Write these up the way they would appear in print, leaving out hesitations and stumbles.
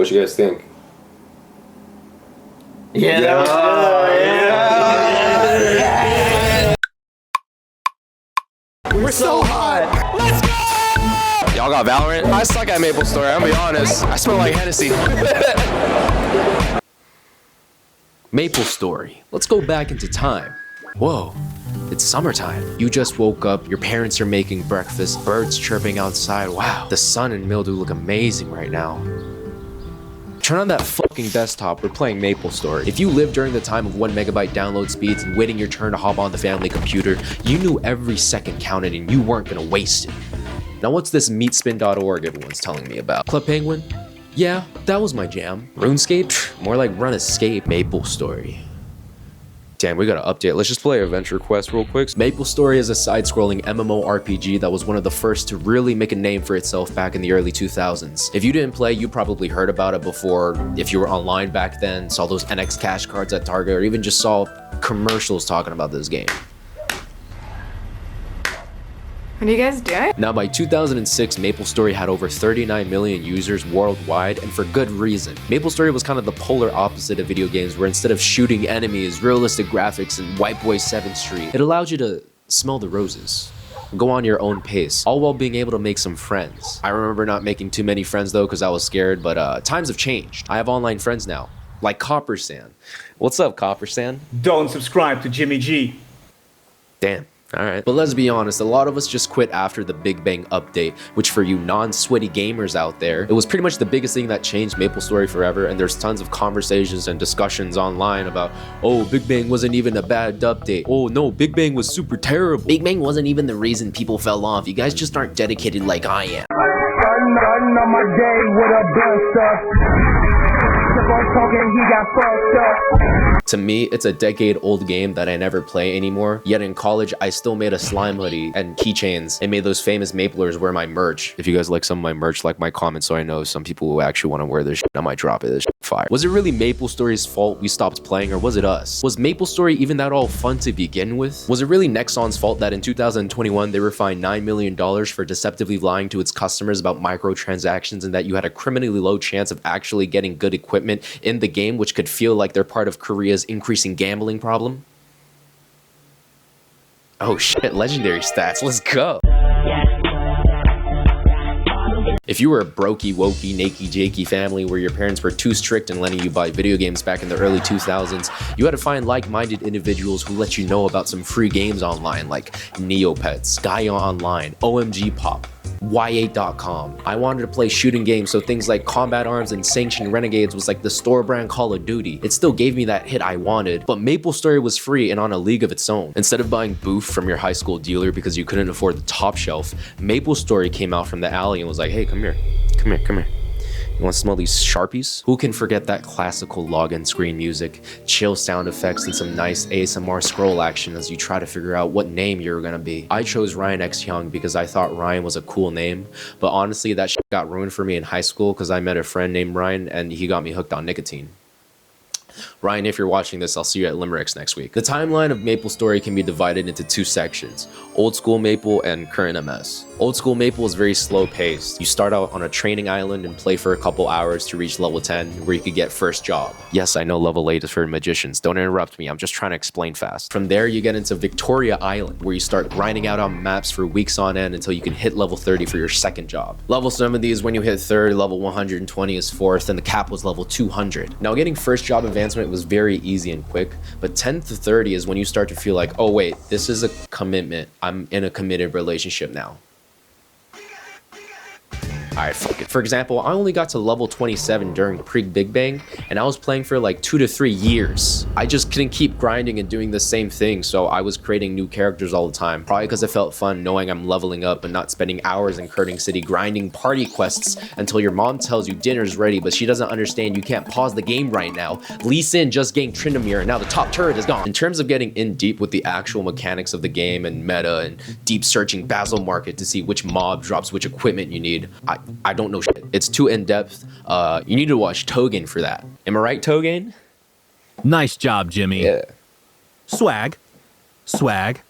What you guys think? Yeah. We're so hot. Let's go. Y'all got Valorant? I suck at Maplestory, I'm gonna be honest. I smell like Hennessy. Maplestory. Let's go back into time. Whoa, it's summertime. You just woke up, your parents are making breakfast, birds chirping outside. Wow, the sun and mildew look amazing right now. Turn on that fucking desktop, we're playing Maplestory. If you lived during the time of 1 megabyte download speeds and waiting your turn to hop on the family computer, you knew every second counted and you weren't gonna waste it. Now what's this meatspin.org everyone's telling me about? Club Penguin? Yeah, that was my jam. RuneScape? More like Run Escape. Maplestory. Damn, we gotta update. Let's just play Adventure Quest real quick. Maplestory is a side-scrolling MMORPG that was one of the first to really make a name for itself back in the early 2000s. If you didn't play, you probably heard about it before. If you were online back then, saw those NX cash cards at Target, or even just saw commercials talking about this game. What are you guys doing? Now by 2006, Maplestory had over 39 million users worldwide, and for good reason. Maplestory was kind of the polar opposite of video games, where instead of shooting enemies, realistic graphics, and White Boy 7th Street, it allowed you to smell the roses. Go on your own pace, all while being able to make some friends. I remember not making too many friends though, because I was scared, but times have changed. I have online friends now, like Coppersan. What's up, Coppersan? Don't subscribe to Jimmy G. Damn. Alright, but let's be honest, a lot of us just quit after the Big Bang update, which for you non-sweaty gamers out there, it was pretty much the biggest thing that changed Maplestory forever, and there's tons of conversations and discussions online about, oh, Big Bang wasn't even a bad update. Oh no, Big Bang was super terrible. Big Bang wasn't even the reason people fell off. You guys just aren't dedicated like I am. To me, it's a decade-old game that I never play anymore, yet in college, I still made a slime hoodie and keychains and made those famous Maplers wear my merch. If you guys like some of my merch, like my comments so I know some people who actually want to wear this shit. I might drop it, this shit fire. Was it really Maplestory's fault we stopped playing, or was it us? Was Maplestory even that all fun to begin with? Was it really Nexon's fault that in 2021 they were fined $9 million for deceptively lying to its customers about microtransactions, and that you had a criminally low chance of actually getting good equipment in the game, which could feel like they're part of Korea's increasing gambling problem? Oh shit, legendary stats, let's go. If you were a brokey, wokey, nakey, jakey family where your parents were too strict in letting you buy video games back in the early 2000s, you had to find like-minded individuals who let you know about some free games online like Neopets, Gaia Online, OMG Pop, Y8.com. I wanted to play shooting games, so things like Combat Arms and Sanctioned Renegades was like the store brand Call of Duty. It still gave me that hit I wanted, but Maplestory was free and on a league of its own. Instead of buying boof from your high school dealer because you couldn't afford the top shelf, Maplestory came out from the alley and was like, hey, come here. You want to smell these Sharpies? Who can forget that classical login screen music, chill sound effects, and some nice ASMR scroll action as you try to figure out what name you were gonna be? I chose Ryan X Young because I thought Ryan was a cool name, but honestly that shit got ruined for me in high school because I met a friend named Ryan and he got me hooked on nicotine. Ryan, if you're watching this, I'll see you at Limericks next week. The timeline of Maplestory can be divided into two sections, Old School Maple and Current MS. Old School Maple is very slow paced. You start out on a training island and play for a couple hours to reach level 10, where you could get first job. Yes, I know level 8 is for magicians. Don't interrupt me, I'm just trying to explain fast. From there, you get into Victoria Island, where you start grinding out on maps for weeks on end until you can hit level 30 for your second job. Level 70 is when you hit third, level 120 is fourth, and the cap was level 200. Now, getting first job advancement was very easy and quick, but 10 to 30 is when you start to feel like, oh wait, this is a commitment. I'm in a committed relationship now. Alright, fuck it. For example, I only got to level 27 during pre-Big Bang, and I was playing for like 2 to 3 years. I just couldn't keep grinding and doing the same thing, so I was creating new characters all the time. Probably because it felt fun knowing I'm leveling up and not spending hours in Kurting City grinding party quests until your mom tells you dinner's ready, but she doesn't understand you can't pause the game right now. Lee Sin just gained Tryndamere, and now the top turret is gone. In terms of getting in deep with the actual mechanics of the game and meta and deep searching Basil Market to see which mob drops which equipment you need, I don't know shit. It's too in-depth. You need to watch Togen for that. Am I right, Togen? Nice job, Jimmy. Yeah. Swag. Swag.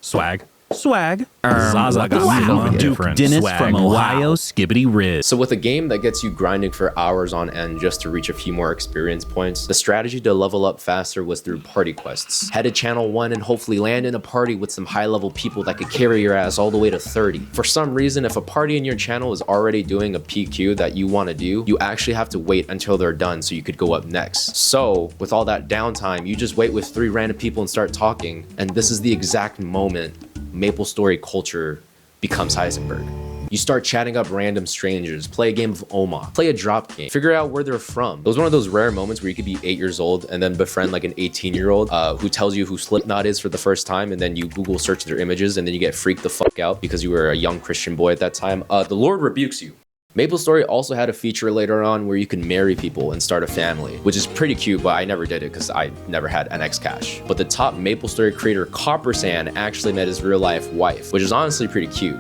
Swag. Swag. Zaza got Duke Dennis swag. From Ohio, Skibbity Riz. So with a game that gets you grinding for hours on end just to reach a few more experience points, the strategy to level up faster was through party quests. Head to channel 1 and hopefully land in a party with some high level people that could carry your ass all the way to 30. For some reason, if a party in your channel is already doing a PQ that you want to do, you actually have to wait until they're done so you could go up next. So with all that downtime, you just wait with 3 random people and start talking, and this is the exact moment Maplestory culture becomes Heisenberg. You start chatting up random strangers, play a game of Oma, play a drop game, figure out where they're from. It was one of those rare moments where you could be 8 years old and then befriend like an 18-year-old who tells you who Slipknot is for the first time, and then you Google search their images and then you get freaked the fuck out because you were a young Christian boy at that time. The Lord rebukes you. Maplestory also had a feature later on where you could marry people and start a family, which is pretty cute, but I never did it because I never had NX cash. But the top Maplestory creator Coppersand actually met his real life wife, which is honestly pretty cute.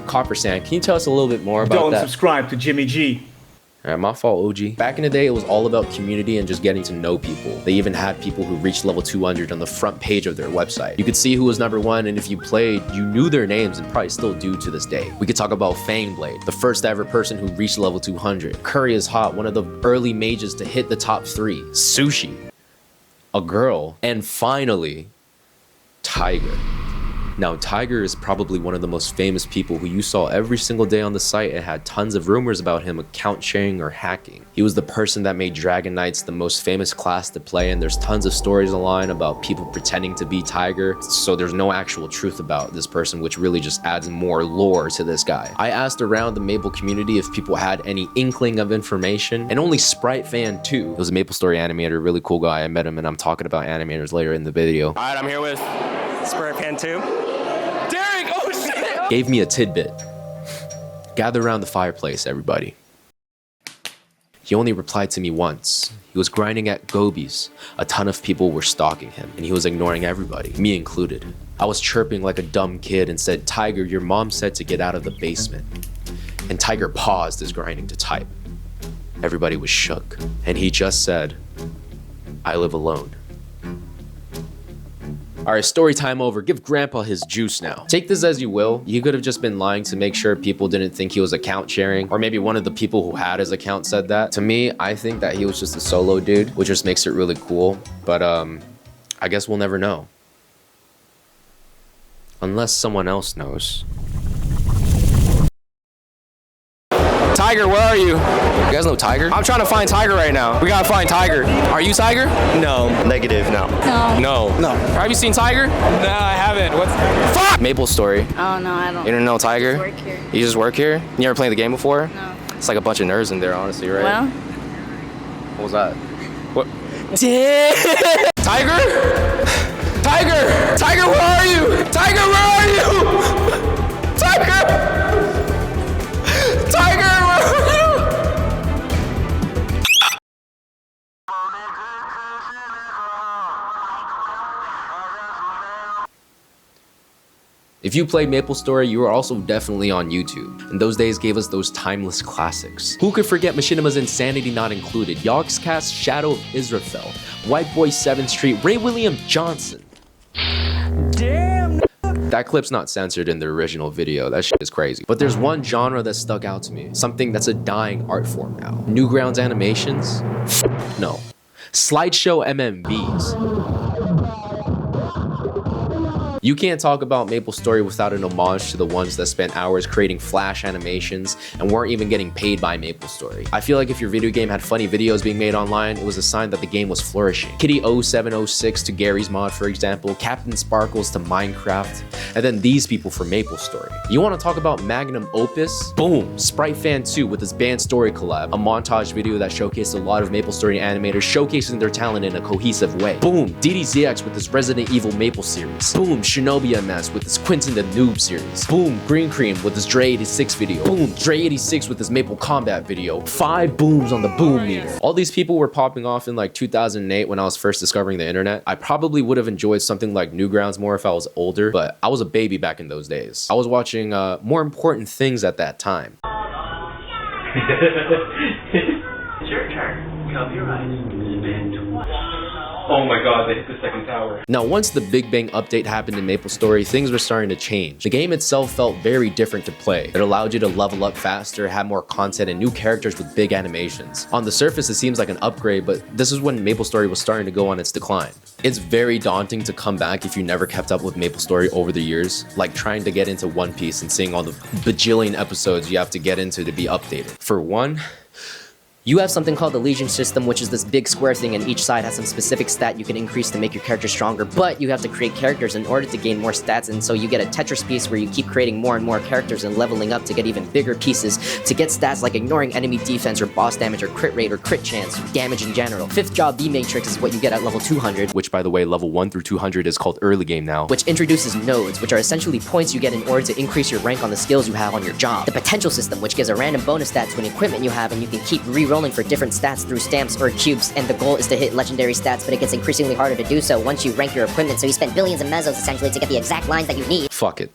Coppersand, can you tell us a little bit more about that? Don't subscribe to Jimmy G. Alright, my fault, OG. Back in the day, it was all about community and just getting to know people. They even had people who reached level 200 on the front page of their website. You could see who was number 1, and if you played, you knew their names and probably still do to this day. We could talk about Fangblade, the first ever person who reached level 200. Curry is Hot, one of the early mages to hit the top 3. Sushi, a girl, and finally, Tiger. Now, Tiger is probably one of the most famous people who you saw every single day on the site and had tons of rumors about him account sharing or hacking. He was the person that made Dragon Knights the most famous class to play, and there's tons of stories online about people pretending to be Tiger, so there's no actual truth about this person, which really just adds more lore to this guy. I asked around the Maple community if people had any inkling of information, and only Sprite Fan 2. It was a Maplestory animator, really cool guy. I met him, and I'm talking about animators later in the video. All right, I'm here with Sprite Fan 2. Gave me a tidbit. Gather around the fireplace, everybody. He only replied to me once. He was grinding at Gobi's. A ton of people were stalking him, and he was ignoring everybody, me included. I was chirping like a dumb kid and said, "Tiger, your mom said to get out of the basement." And Tiger paused his grinding to type. Everybody was shook, and he just said, "I live alone." Alright, story time over. Give Grandpa his juice now. Take this as you will. He could have just been lying to make sure people didn't think he was account sharing, or maybe one of the people who had his account said that. To me, I think that he was just a solo dude, which just makes it really cool. But I guess we'll never know. Unless someone else knows. Tiger, where are you? You guys know Tiger? I'm trying to find Tiger right now. We gotta find Tiger. Are you Tiger? No. Negative, no. No. Have you seen Tiger? No, I haven't. What's... Fuck! Maplestory. Oh, no, I don't. You don't know Tiger? I just work here. You just work here? You ever played the game before? No. It's like a bunch of nerds in there, honestly, right? Well, What was that? What? Damn! Tiger? Tiger! Tiger, where are you? Tiger, where are you? Tiger! Tiger, where are you? If you played Maplestory, you were also definitely on YouTube, and those days gave us those timeless classics. Who could forget Machinima's Insanity Not Included, Yogscast's Shadow of Israfel, White Boy 7th Street, Ray William Johnson. Damn! That clip's not censored in the original video, that shit is crazy. But there's one genre that stuck out to me, something that's a dying art form now. Newgrounds animations? No. Slideshow MMVs. You can't talk about Maplestory without an homage to the ones that spent hours creating flash animations and weren't even getting paid by Maplestory. I feel like if your video game had funny videos being made online, it was a sign that the game was flourishing. Kitty 0706 to Gary's Mod, for example, Captain Sparkles to Minecraft, and then these people for Maplestory. You want to talk about Magnum Opus? Boom! Sprite Fan 2 with his band story collab, a montage video that showcased a lot of Maplestory animators showcasing their talent in a cohesive way. Boom! DDZX with his Resident Evil Maple series. Boom! Shinobi MS with his Quentin the Noob series. Boom! Green Cream with his Dre 86 video. Boom! Dre 86 with his Maple Combat video. 5 booms on the boom meter. All these people were popping off in like 2008 when I was first discovering the internet. I probably would have enjoyed something like Newgrounds more if I was older, but I was a baby back in those days. I was watching more important things at that time. It's your turn. Cover your eyes. Spin twice. Oh my god, they hit the second tower. Now, once the Big Bang update happened in Maplestory, things were starting to change. The game itself felt very different to play. It allowed you to level up faster, have more content, and new characters with big animations. On the surface, it seems like an upgrade, but this is when Maplestory was starting to go on its decline. It's very daunting to come back if you never kept up with Maplestory over the years, like trying to get into One Piece and seeing all the bajillion episodes you have to get into to be updated. For one, you have something called the Legion system, which is this big square thing, and each side has some specific stat you can increase to make your character stronger, but you have to create characters in order to gain more stats, and so you get a Tetris piece where you keep creating more and more characters and leveling up to get even bigger pieces to get stats like ignoring enemy defense or boss damage or crit rate or crit chance, or damage in general. Fifth job B matrix is what you get at level 200, which by the way, level 1 through 200 is called early game now, which introduces nodes, which are essentially points you get in order to increase your rank on the skills you have on your job. The potential system, which gives a random bonus stat to an equipment you have, and you can keep re-rolling for different stats through stamps or cubes, and the goal is to hit legendary stats, but it gets increasingly harder to do so once you rank your equipment, so you spend billions of mesos essentially to get the exact lines that you need. Fuck it.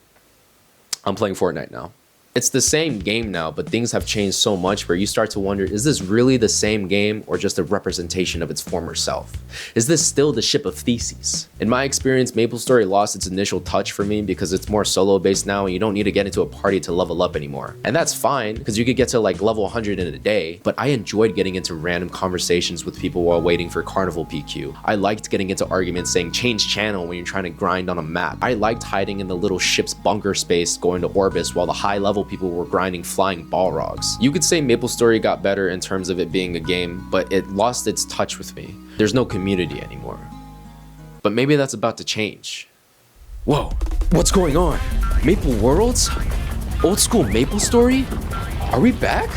I'm playing Fortnite now. It's the same game now, but things have changed so much where you start to wonder, is this really the same game or just a representation of its former self? Is this still the ship of Theseus? In my experience, Maplestory lost its initial touch for me because it's more solo based now and you don't need to get into a party to level up anymore. And that's fine, because you could get to like level 100 in a day, but I enjoyed getting into random conversations with people while waiting for Carnival PQ. I liked getting into arguments saying change channel when you're trying to grind on a map. I liked hiding in the little ship's bunker space going to Orbis while the high level people were grinding flying Balrogs. You could say Maplestory got better in terms of it being a game, but it lost its touch with me. There's no community anymore. But maybe that's about to change. Whoa, what's going on? Maple Worlds? Old school Maplestory? Are we back?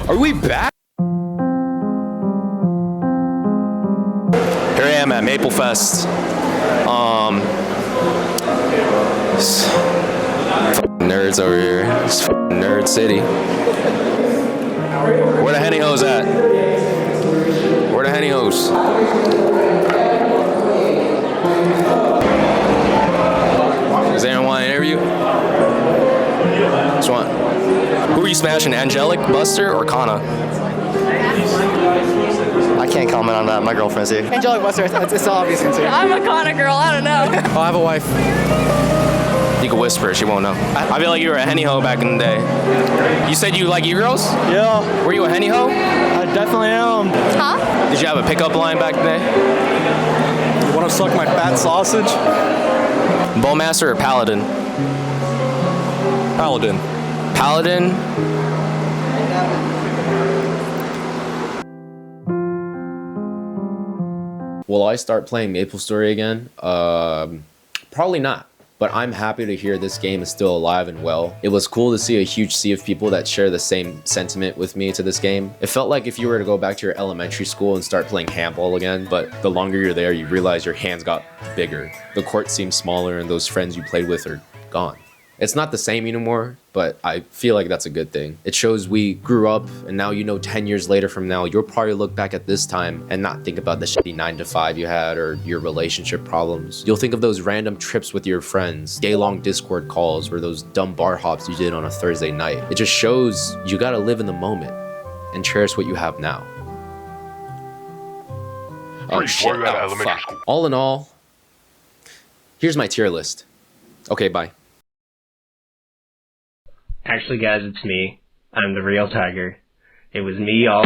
Are we back? Here I am at Maplefest. Nerds over here. It's Nerd City. Where the Henny Hoes at? Where the Henny Hoes? Does anyone want to interview? Which one? Who are you smashing, Angelic, Buster, or Kana? I can't comment on that. My girlfriend's here. Angelic Buster, it's obvious answer. I'm a Kana girl, I don't know. Oh, I have a wife. You can whisper, she won't know. I feel like you were a Henny Ho back in the day. You said you like e-girls? Yeah. Were you a Henny Ho? I definitely am. Huh? Did you have a pickup line back in the day? You want to suck my fat sausage? Bowmaster or Paladin? Paladin. Paladin? Will I start playing Maplestory again? Probably not. But I'm happy to hear this game is still alive and well. It was cool to see a huge sea of people that share the same sentiment with me to this game. It felt like if you were to go back to your elementary school and start playing handball again, but the longer you're there, you realize your hands got bigger. The court seems smaller and those friends you played with are gone. It's not the same anymore, but I feel like that's a good thing. It shows we grew up, and now you know 10 years later from now, you'll probably look back at this time and not think about the shitty 9-to-5 you had or your relationship problems. You'll think of those random trips with your friends, day-long Discord calls, or those dumb bar hops you did on a Thursday night. It just shows you gotta live in the moment and cherish what you have now. Oh shit, oh fuck. All in all, here's my tier list. Okay, bye. Actually, guys, it's me. I'm the real Tiger. It was me all...